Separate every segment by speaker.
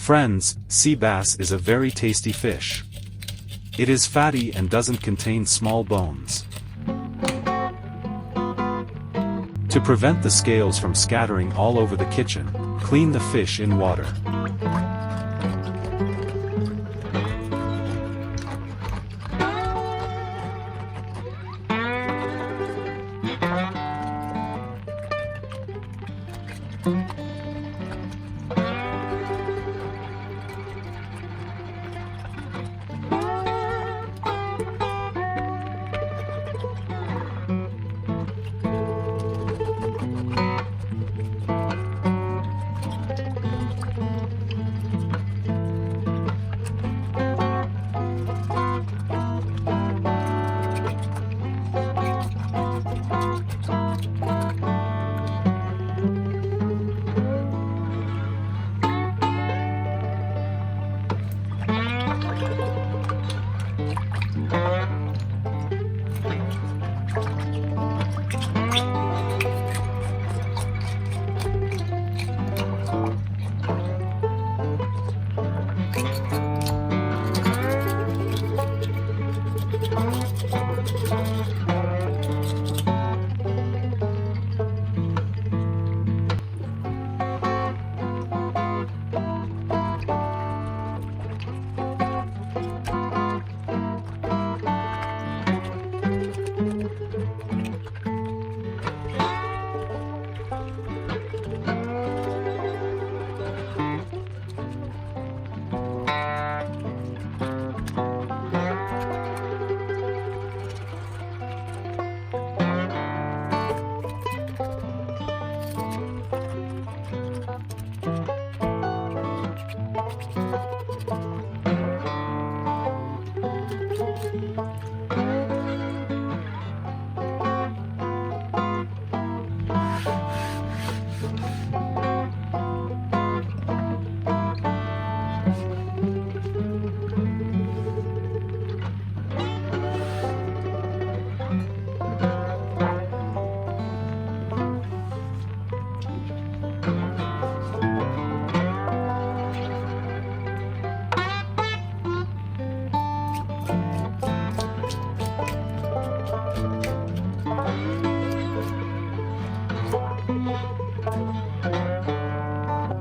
Speaker 1: Friends, sea bass is a very tasty fish. It is fatty and doesn't contain small bones. To prevent the scales from scattering all over the kitchen, clean the fish in water.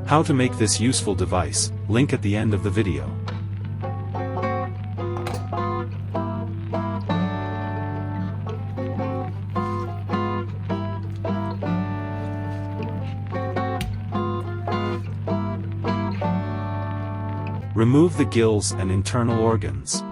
Speaker 1: How to make this useful device, link at the end of the video. Remove the gills and internal organs.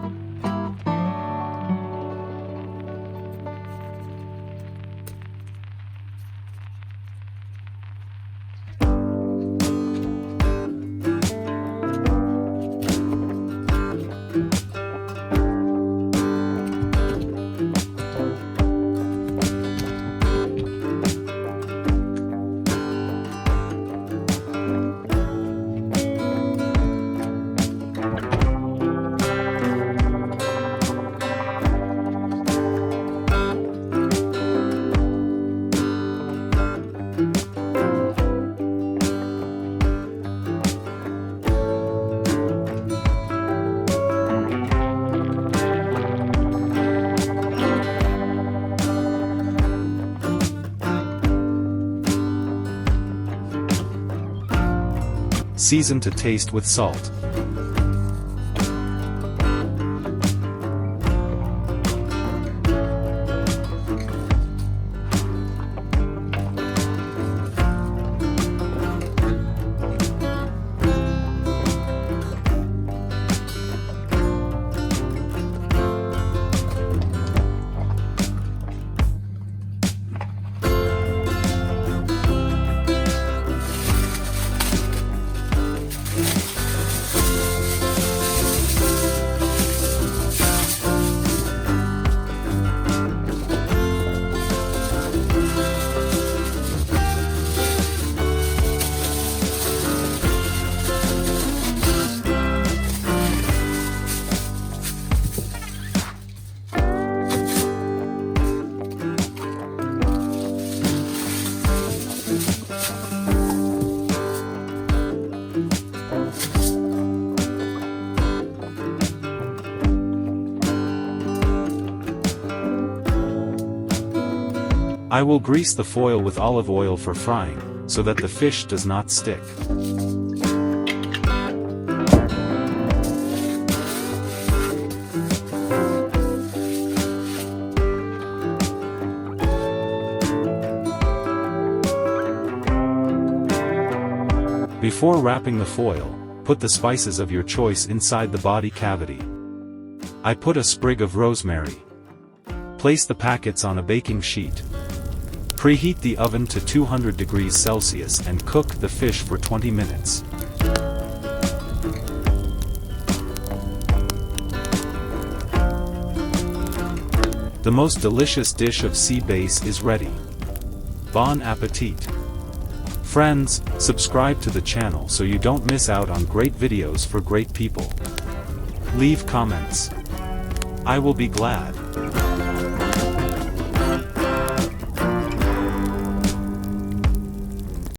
Speaker 1: Season to taste with salt. I will grease the foil with olive oil for frying, so that the fish does not stick. Before wrapping the foil, put the spices of your choice inside the body cavity. I put a sprig of rosemary. Place the packets on a baking sheet. Preheat the oven to 200 degrees Celsius and cook the fish for 20 minutes. The most delicious dish of sea bass is ready. Bon appetit! Friends, subscribe to the channel so you don't miss out on great videos for great people. Leave comments. I will be glad.